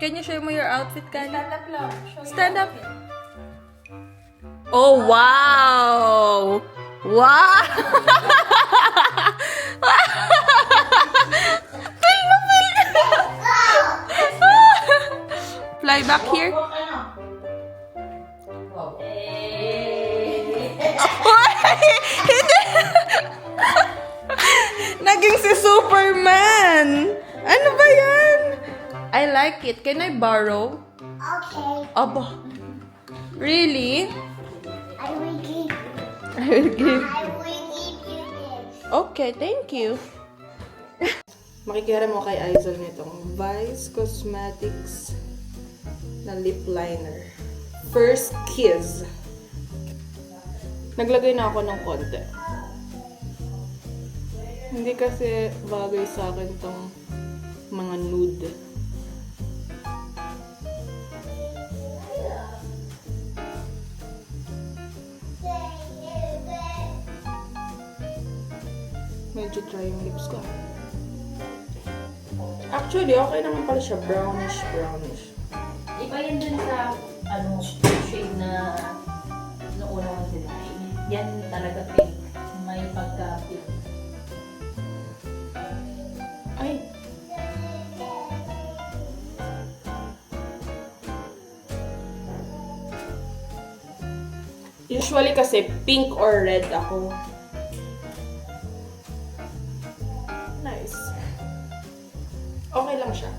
Can you show me your outfit, Kali? Stand up lang. Show Stand your up. outfit. Oh, wow! Wow! Fly back here. Walk, ano? Wow. Hindi! Naging si Superman! Ano ba yan? I like it. Can I borrow? Okay, Aba. Really? I will give I will give. you this. Okay, thank you. Makikira mo kay Aizol nitong Vice Cosmetics na lip liner. First Kiss. Naglagay na ako ng konti. Hindi kasi bagay sa akin tong mga nude. Medyo dry yung lips ko. Actually, okay naman pala siya. Brownish. Iba yun dun sa, shade na noong una mong design. Yan talaga pink. May pagka-pink. Ay! Usually kasi pink or red ako. Nice. Okay lang siya.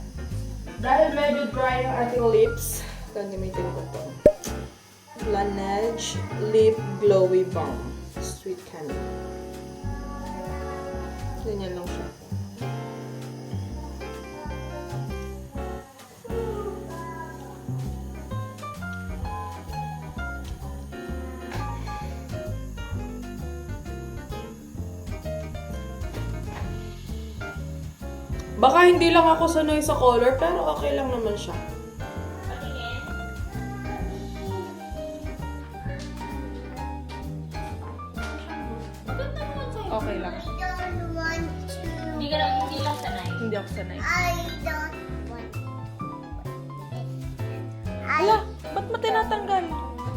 Dahil medyo dry ang ating lips, gagamitin ko to. Laneige Lip Glowy Balm. Sweet Candy. Ganyan lang siya. Baka hindi lang ako sanay sa color, pero okay lang naman siya. Okay lang. I don't want to. Hindi lang sanay. Hindi ako sanay. I don't want. Hala, ba't mo tinatanggal?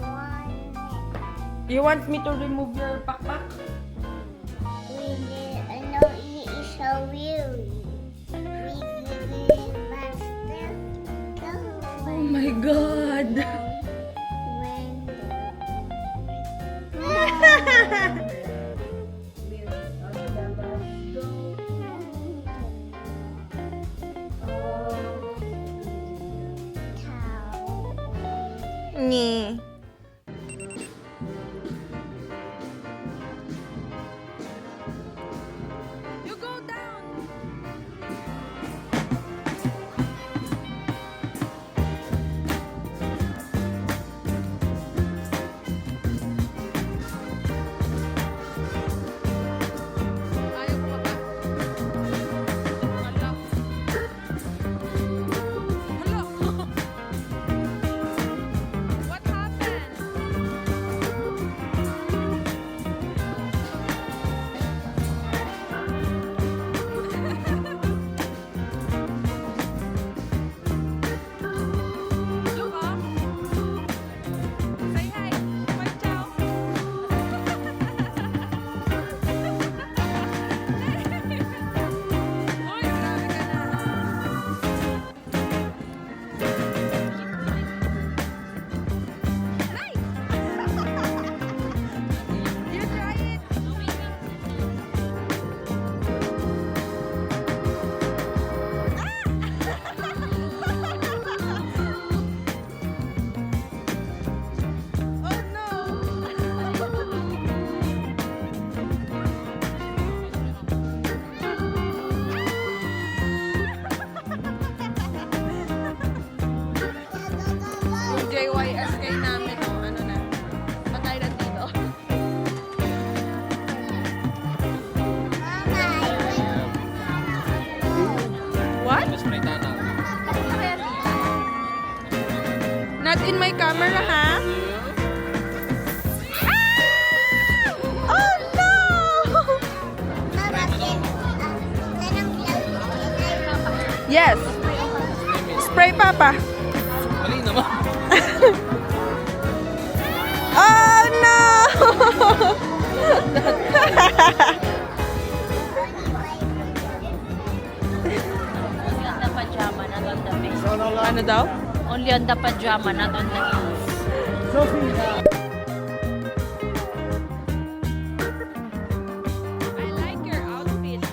Want You want me to remove your pakpak? we need. I know it is so weird. We give it faster. Oh my God! Ni. You go down. Ayaw ko ba? Hala. Hala. What happened? Look up. Say hi. Bye, ciao. Uy, grabe ka na. Nice! You try it! Oh no! Yung JYSK namin, oh, ano na, patay na dito. What? Not in my camera, ha? Ah! Oh no! Yes. Spray, Papa. Mali naman. Oh, no! Only on the pajama, not on the bed. Ano daw? Only on the pajama, not on the heels. I like your outfit.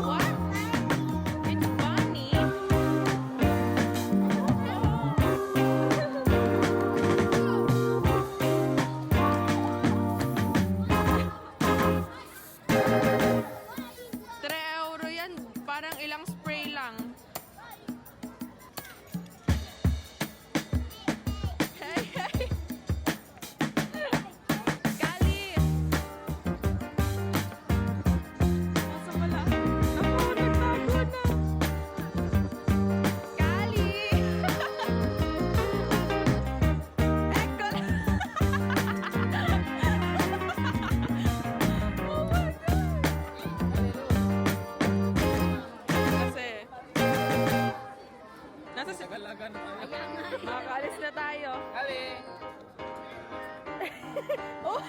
What? It's funny. €3 yan. Parang ilang spray lang. Hey, hey! Kali! Nasa wala? Ako, nagtago na! Kali! Eko lang! Oh my God! Kasi... Nasa si... Makakaalis na tayo. Kali. Oh!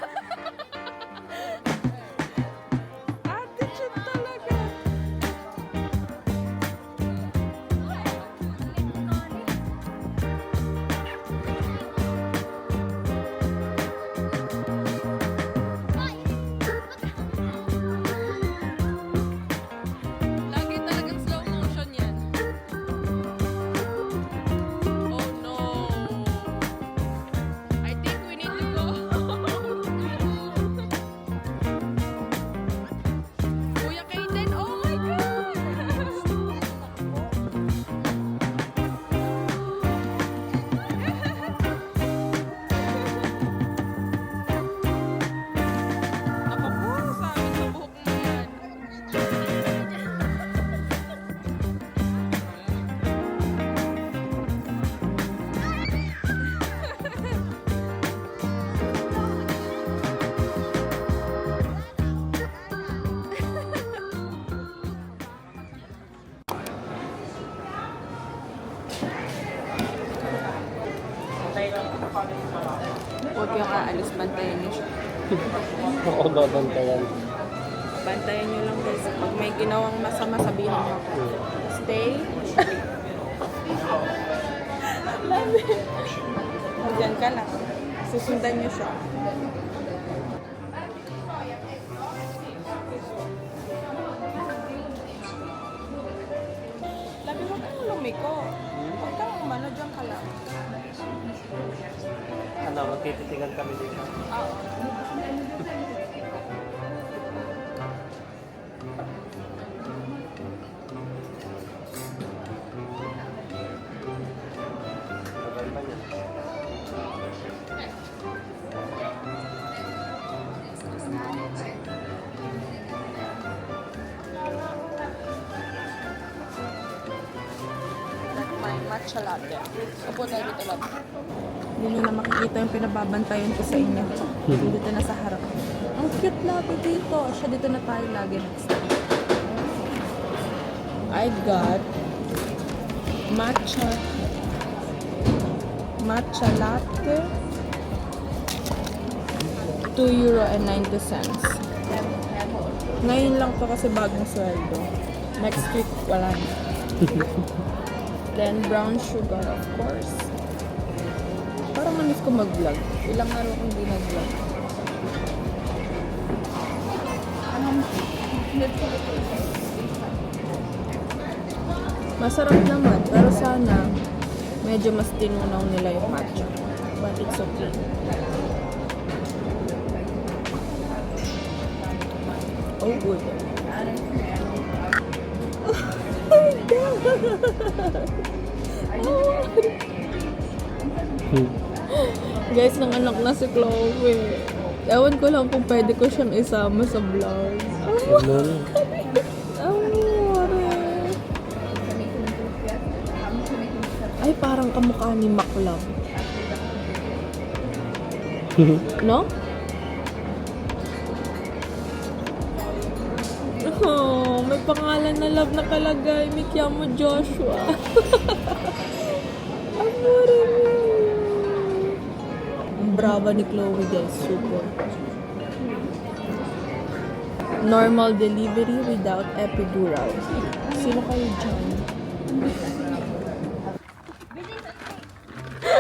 Attitude talaga. Lagi talagang slow motion yan. Oh no. I think we need to go. Kuya Kaden, oh my God! Ako po, sa akin sa buhok mo yan. Huwag yung aalis, bantayan niyo siya. Ako babantayan. Bantayan niyo lang guys. Pag may ginawang masama, sabihin niyo. Stay. Labi. Diyan ka lang. Susundan niyo siya. Labi, huwag kang lumiko. Huwag kang umano, diyan ka lang. Ano, magtititigan kami dito. Tagal pa niya. May matcha latte. Upo tayo dito lang. Hindi nyo na makikita yung pinababantayan ko sa inyo. Dito na sa harap. Ang cute latte dito. Siya dito na tayo lagi next time. I got matcha latte. €2.90. Ngayon lang to kasi bagong sweldo. Next week, wala na. Then brown sugar, of course. Parang manis ko mag-vlog. Ilang araw kong di nag-vlog. Masarap naman, pero sana medyo mas tinunaw nila yung matcha. But it's okay. Oh, good. Guys, nang anak na si Chloe. Ewan ko lang kung pwede ko siyang isama sa vlog. Ganun. Ay, parang kamukha ni Mac lang. No? Oh. pangalan na love nakalagay. Mi chiamo Joshua. Amore mio. Ang brava ni Chloe guys. Super. Normal delivery without epidural. Sino kayo dyan?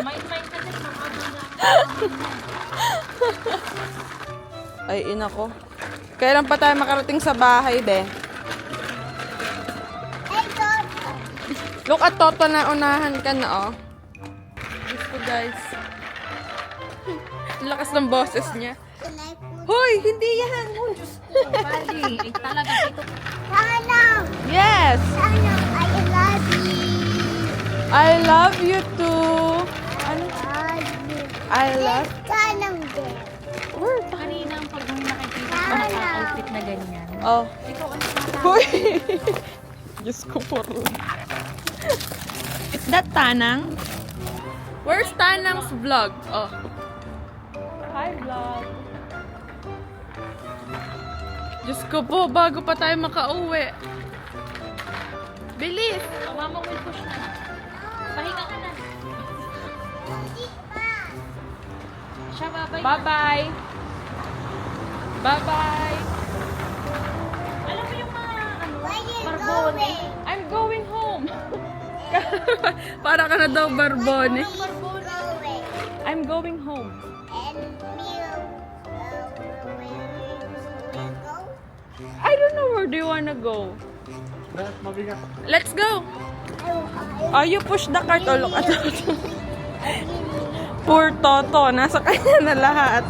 Mind ka din, Ay, ina ko. Kailan pa tayo makarating sa bahay, be? Hey, Toto. Look at Toto na unahan ka na, oh. Diyos ko, guys. Ang lakas ng boses niya. Can I put Hoy, hindi yan! Oh, Diyos ko. Bali, eh, talaga ito. Tanang? Yes! Tanang, I love you. I love you too. Ano? I love... Tanang din. Where? Kanina ang pag nakikita ko naka-outfit na ganyan. Oh. Ikaw ang tumatawag. Hoy! Diyos ko po. Is that Tanang? Where's Tanang's vlog? Oh. Hi, vlog. Diyos ko po, bago pa tayo makauwi. Bilis! Mama will push na. Pahinga ka na. Siya, babay. Bye-bye! Bye-bye! Alam mo yung mga ano, Where you barbone. going? I'm going home! Para ka na daw, Barbone. Going. I'm going home. And Mew, where we go? I don't know, where do you wanna go? Mabigat. Let's go! Oh, you push the cart. Oh, look at Toto. Poor Toto. Nasa kanya na lahat.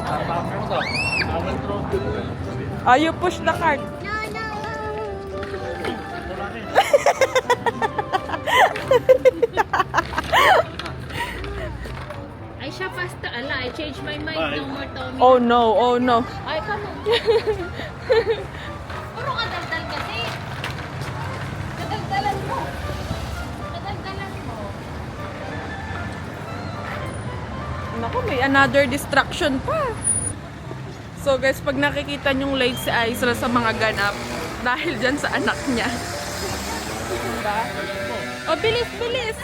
Oh, you push the cart. No, no, Ay, siya faster. Ala, I changed my mind. No more Tommy. Oh no, oh no. Ay, come on. Puro kadaldal kasi. Kadaldalan mo. Kadaldalan mo. Naku, may another distraction pa. So guys, pag nakikita nyong late si Aisra sa mga ganap, dahil dyan sa anak niya. Diba? Oh, bilis, bilis!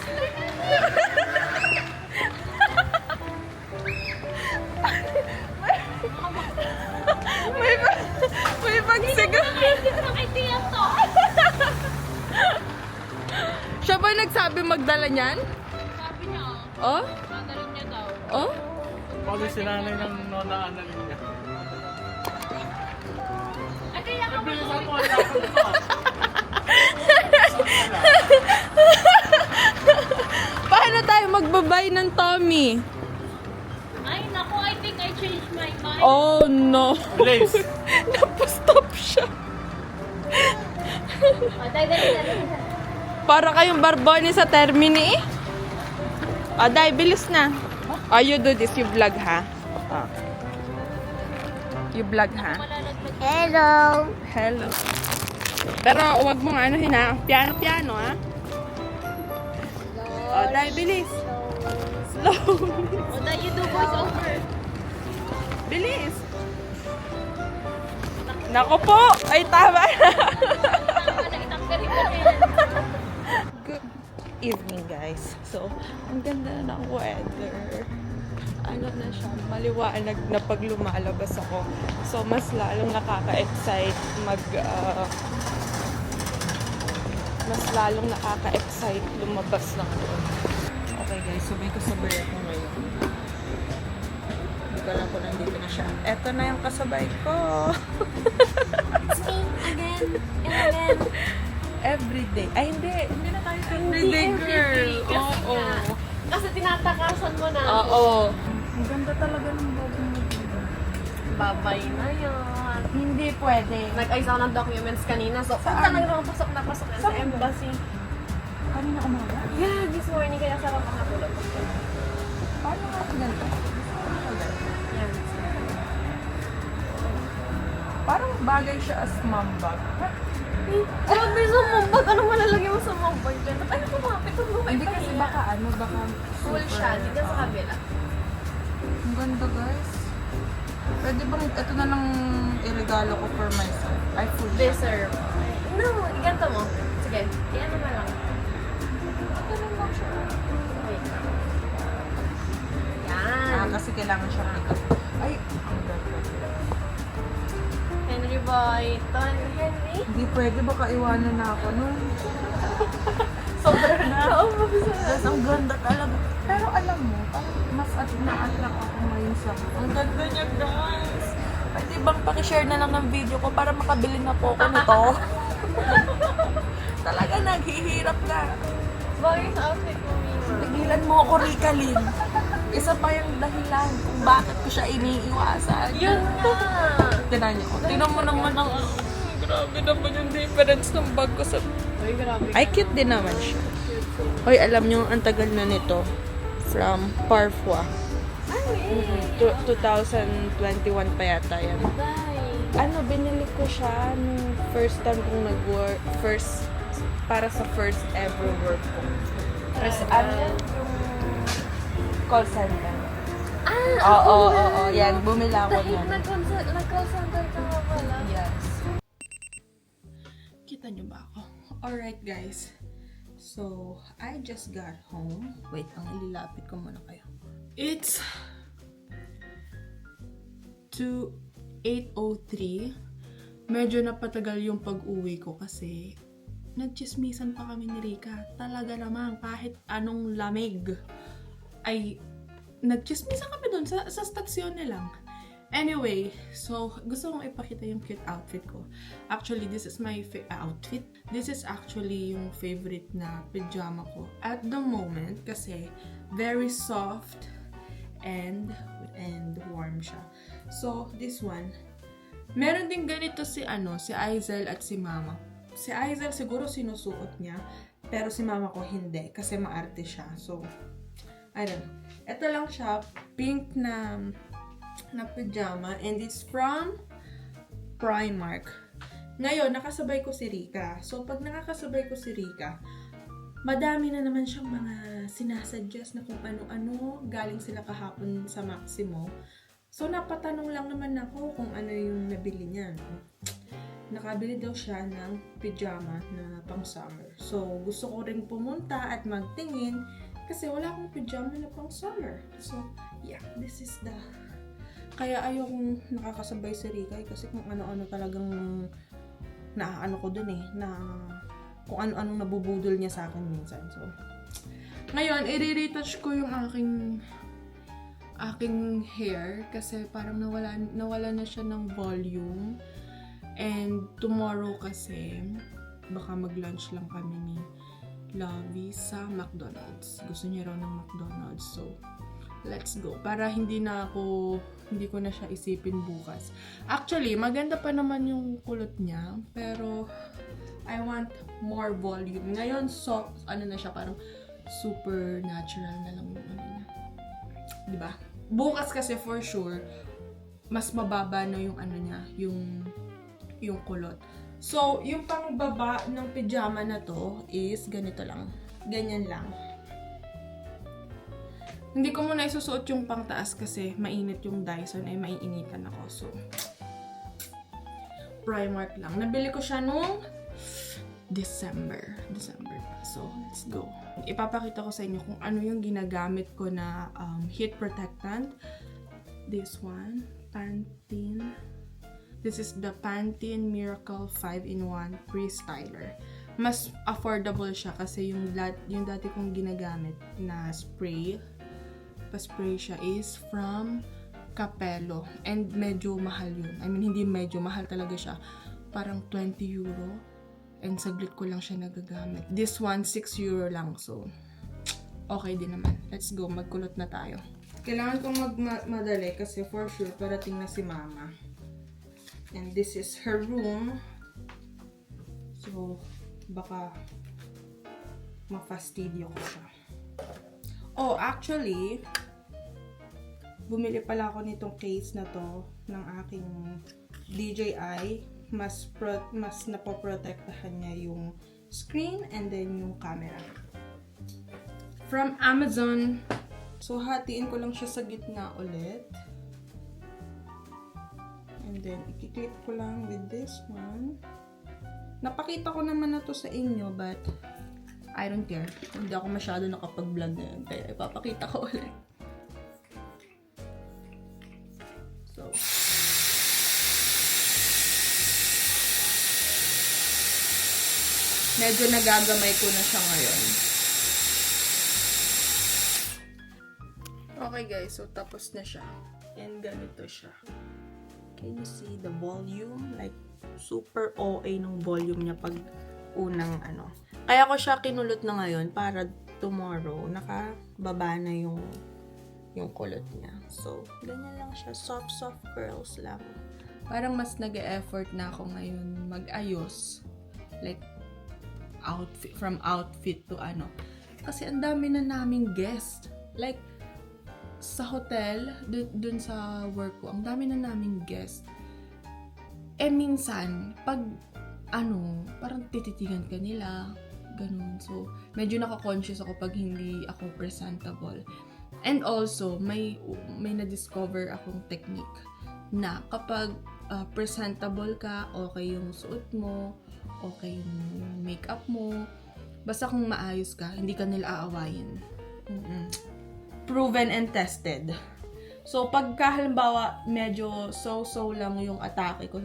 may pagsigaw. Ang idea to. Siya ba nagsabi magdala niyan? Sabi niya, Oh? dadalhin niya daw. Oh? Pag sinanay ng nonaan na niya. Ay, kaya ka Bilisan mo, Paano tayo magbabay ng Tommy? Ay, naku, I think I changed my mind. Oh no. Blaze. Napastop siya. Oh, dali. Para kayong Barbone sa Termini. Ah, dai, bilis na. Oh, you do this. You vlog, ha? Ah. You vlog, ha? Hello. Hello. Pero wag mong ano hina. Piano, ha? Oh, dai, bilis. Slow. O, dahil you do voice over. Bilis. Nako po. Ay, tama na. Tama na, itanggalin ko rin. Good evening, guys. So, ang ganda ng weather. Ano na siya, maliwanag na pag lumalabas ako. So, mas lalong nakaka-excite mas lalong nakaka-excite lumabas ng doon. Okay guys, so may kasabay ako ngayon. Hindi ko alam kung nandito na siya. Eto na yung kasabay ko. It's me again and again. Everyday. Ay, hindi na tayo everyday girl. Oo. Kasi tinatakasan mo na. Oo. Ang ganda talaga ng bago mo. Babay na yan. Hindi pwede. Nag-ayos ako ng documents kanina. So, kung talagang pasok na sa embassy. Kanina umaga? Yeah, this morning. Kaya sarap ang natulog. Paano nga ganito? Yan. Parang bagay siya as mom bag. Grabe sa mambag. Ano malalagay mo sa mambag dyan? Ano kumapit? Hindi kasi baka Full siya. Dito sa kabila. Ang ganda guys. Pwede bang ito na lang iregalo ko for myself? I full siya. Deserve. No, iganto mo. Sige, iyan mo na lang. Ganun lang siya. Wait. Yan. Kasi kailangan siya pick up. Ay, ang ganda. Henry Boy. Henry? Hindi pwede, baka iwanan na ako nun. Sobra na. Oo, mabisa. Tapos ang ganda talaga. Pero alam mo, parang mas na-attract ako ngayon sa... Ang ganda niya, guys! Pwede bang pakishare na lang ng video ko para makabili na po ako nito? Talaga naghihirap na. Bagay sa outfit mo, Mima. Tigilan mo ako, Rika Lynn. Isa pa yung dahilan kung bakit ko siya iniiwasan. Yun nga. Tinan niyo ko. Tinan mo naman ang... Grabe naman yung difference ng bag ko sa... Ay, grabe. Ay, cute din naman siya. Hoy, alam niyo, ang tagal na nito. From Parfois. Ay, 2021 pa yata yan. Day. Binili ko siya nung first time kong nag-work. Para sa first ever work ko. First, yung call center. Oo. Yan, bumili ako yan. Nag-call center ka nga pala. Yes. Kita niyo ba ako? Alright, guys. So, I just got home. Wait, ang ililapit ko muna kayo. It's 8:03. Medyo napatagal yung pag-uwi ko kasi nagchismisan pa kami ni Rika. Talaga naman, kahit anong lamig ay nagchismisan kami dun sa stasyon na lang. Anyway, so gusto kong ipakita yung cute outfit ko. Actually, this is my outfit. This is actually yung favorite na pajama ko at the moment kasi very soft and warm siya. So, this one. Meron din ganito si Aizel at si Mama. Si Aizel siguro sinusuot niya, pero si Mama ko hindi kasi maarte siya. So, I don't know. Ito lang siya, pink na pajama and it's from Primark. Ngayon, nakasabay ko si Rika. So, pag nakakasabay ko si Rika, madami na naman siyang mga sinasuggest na kung ano-ano. Galing sila kahapon sa Maximo. So, napatanong lang naman ako kung ano yung nabili niya. No? Nakabili daw siya ng pajama na pang summer. So, gusto ko rin pumunta at magtingin kasi wala akong pajama na pang summer. So, yeah, this is the... Kaya ayokong nakakasabay si Rika kasi kung ano-ano talagang naaano ko dun na kung ano-anong nabubudol niya sa akin minsan. So, ngayon, i-retouch ko yung aking hair kasi parang nawala na siya ng volume. And tomorrow kasi, baka mag-lunch lang kami ni Lovie sa McDonald's. Gusto niya raw ng McDonald's. So, let's go. Para hindi ko na siya isipin bukas. Actually, maganda pa naman yung kulot niya. Pero, I want more volume. Ngayon, soft, na siya, parang super natural na lang yung niya. Diba? Bukas kasi for sure, mas mababa na yung niya, yung kulot. So, yung pangbaba ng pajama na to is ganito lang. Ganyan lang. Hindi ko muna isusuot yung pangtaas kasi mainit yung Dyson ay maiinitan ako. So, Primark lang. Nabili ko siya nung December pa. So, let's go. Ipapakita ko sa inyo kung ano yung ginagamit ko na heat protectant. This one, Pantene. This is the Pantene Miracle 5-in-1 Pre-Styler. Mas affordable siya kasi yung dati kong ginagamit na spray, pa-spray siya is from Capello. And medyo mahal yun. I mean, hindi medyo mahal talaga siya. Parang 20 euro. And saglit ko lang siya nagagamit. This one, 6 euro lang. So, okay din naman. Let's go. Magkulot na tayo. Kailangan kong magmadali kasi for sure parating na si Mama. And this is her room. So, baka ma-fastidio ko siya. Oh, actually, bumili pala ako nitong case na to ng aking DJI. Mas napoprotektahan niya yung screen and then yung camera. From Amazon. So, hatiin ko lang siya sa gitna ulit. And then, i-clip ko lang with this one. Napakita ko naman na to sa inyo, but I don't care. Hindi ako masyado nakapag-vlog ngayon, kaya ipapakita ko ulit. So, medyo nagagamay ko na siya ngayon. Okay guys, so tapos na siya. And ganito siya. Can you see the volume? Like, super OA ng volume niya pag unang ano. Kaya ko siya kinulot na ngayon para tomorrow nakababa na yung kulot niya. So, ganyan lang siya. Soft curls lang. Parang mas nag-e-effort na ako ngayon mag-ayos. Like, from outfit to ano. Kasi ang dami na naming guest. Like, sa hotel, dun sa work ko, ang dami na naming guest. Eh, minsan, pag, parang tititigan ka nila, ganun. So, medyo naka-conscious ako pag hindi ako presentable. And also, may na-discover akong technique na kapag presentable ka, okay yung suot mo, okay yung makeup mo, basta kung maayos ka, hindi ka nila aawayin. Proven and tested. So, pagka halimbawa, medyo so-so lang yung atake ko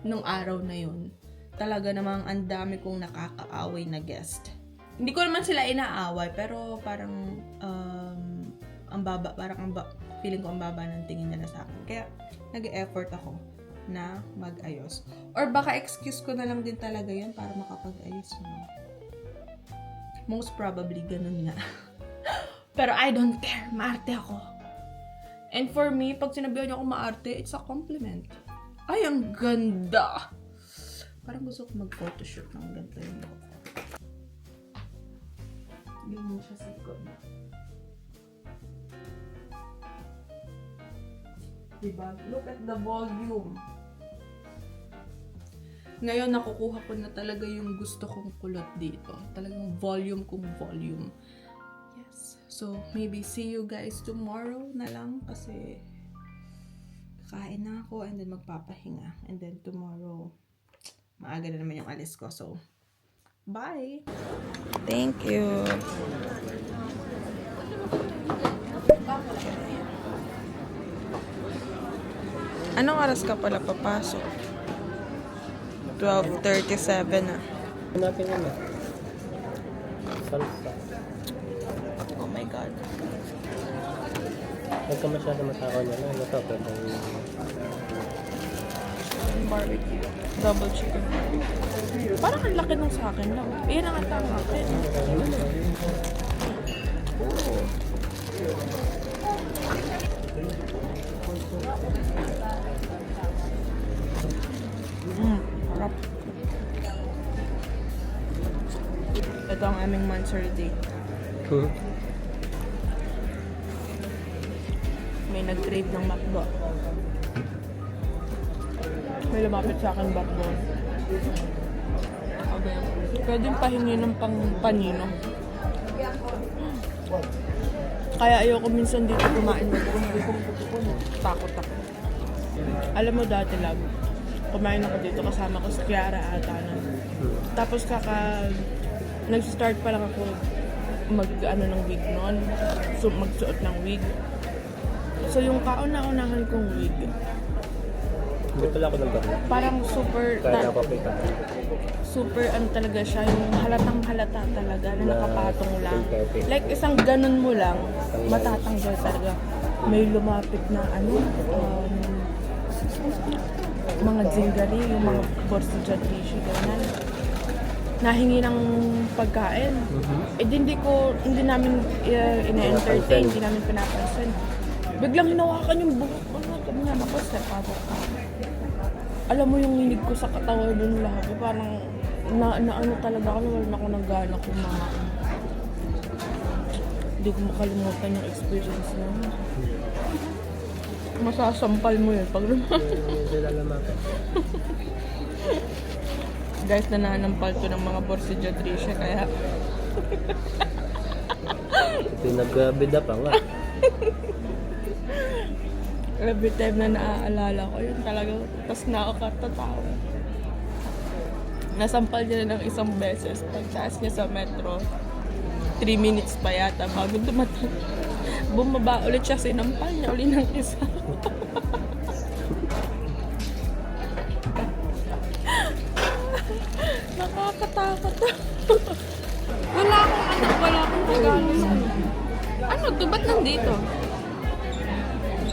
nung araw na yun, talaga namang ang dami kong nakakaaway na guest. Hindi ko naman sila inaaway, pero parang feeling ko ang baba ng tingin nila sa akin. Kaya, nag-e-effort ako na mag-ayos. Or baka excuse ko na lang din talaga yan para makapag-ayos mo. Most probably, ganun nga. Pero I don't care. Maarte ako. And for me, pag sinabihan niyo ako maarte, it's a compliment. Ay, ang ganda! Parang gusto ko mag-photoshoot ng ganito yung buhok ko. Ganyan siya sa likod. Diba? Look at the volume. Ngayon, nakukuha ko na talaga yung gusto kong kulot dito. Talagang volume kong volume. Yes. So, maybe see you guys tomorrow na lang kasi kakain na ako and then magpapahinga. And then tomorrow, maaga na naman yung alis ko. So, bye! Thank you. Anong oras ka pala papasok? 12:37 na. Hanapin yun na. Salsa. Oh my God. Huwag ka masyado matakaw niya na. Ano to? Pero Barbecue. Double chicken barbecue. Parang ang laki nung sa akin lang. Iyan ang tawag akin. Oh. Harap. Ito ang aming Monster date. May nag-crave ng McDo. May lumapit sa akin back doon. Okay. Pwedeng pahingi ng panino. Kaya ayoko minsan dito kumain ng takot ako. Alam mo dati lang, kumain ako dito kasama ko si Kiara ata na. Tapos nag-start pa lang ako ng wig noon. So, magsuot ng wig. So, yung kauna-unahan kong wig, hindi pala ako ng barla. parang super, Kaya ako kita. super talaga siya, yung halatang halata talaga na nakapatong lang. Okay. Like, isang ganun mo lang, matatanggal talaga. May lumapit na mga zingari, yung mga borsijat tissue, ganyan. Nahingi ng pagkain. Eh, hindi namin ina-entertain, hindi namin pinapansin. Biglang hinawakan yung buhok ko. Sabi niya, naku, step out ka. Alam mo yung hinig ko sa katawan nun lahat. Parang, ano talaga ako, wala na ako nagana kumain. Hindi ko makalimutan yung experience na yun. Masasampal mo yun pag guys, nananampal to ng mga borsijatrisya, kaya Pinagbida pa nga. every time na naaalala ko yun talaga, tas nakakatatawa. Nasampal niya na ng isang beses. Pagtaas niya sa metro, 3 minutes pa yata bago dumating. Bumaba ulit siya, sinampal niya ulit ng isa. Nakakatakot. Wala akong pagano. Ano to? Ba't nandito?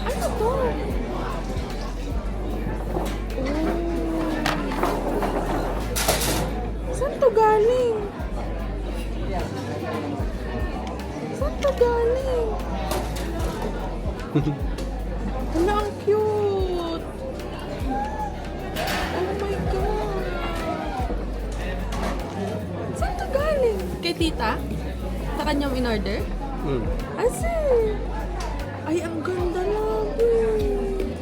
Ano to? Saan to galing? Saan to galing? Wala, ang cute! Oh my God! Saan to galing? Kay tita? Sa kanyang in-order? Asin! Ay, ang ganda lang eh.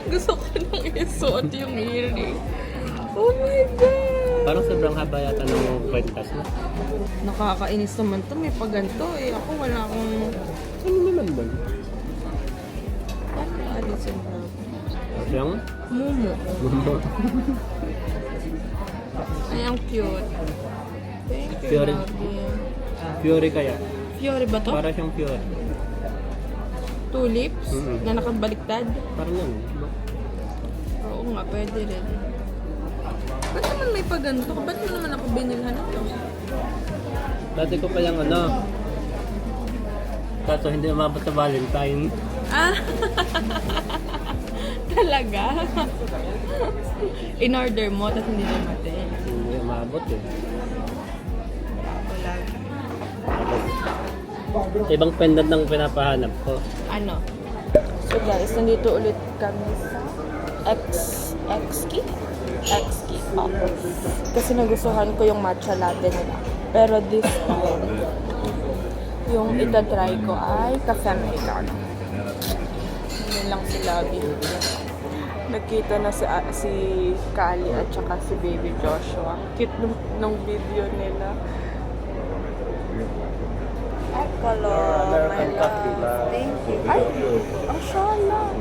Gusto ko nang isuot yung earring. Oh my God! Parang sobrang haba yata ng kwentas mo. Nakakainis naman to. May paganto eh. Ako wala akong... Ano naman ba? Alice and Yung? Mumu. Ay, ang cute. Thank you, Fiore. Lovey. Fury kaya? Fiore ba to? Para siyang Fury. Tulips? Mm-mm. Na nakabaliktad? Parang yan. Oo nga, pwede rin. Ba't naman may paganto? Ba't mo naman ako binilhan ito? Dati ko pa yung ano. Kaso hindi umabot sa Valentine. Ah! Talaga? In-order mo, tapos hindi dumating. Hindi umabot eh. Wala. Ibang pendant ng pinapahanap ko. Ano? So guys, nandito ulit kami sa X-Key. Kasi nagustuhan ko yung matcha latte nila. Pero this time, yung itatry ko ay cafe americano. Yun lang si Labi. Nagkita na si Kali at saka si Baby Joshua. Cute nung video nila. Ay, color, my love. Thank you. Ay, ang shala.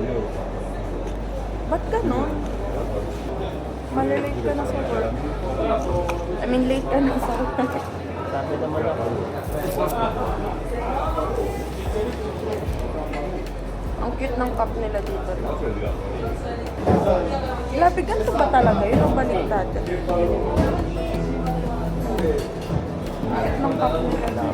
Ba't ganon? Malilate ka na sa work. I mean, late ka na sa work. Sabi naman ako. Ang cute ng cup nila dito. Grabe, ganito ba talaga? Yun ang baliktad. Ang cute ng cup nila.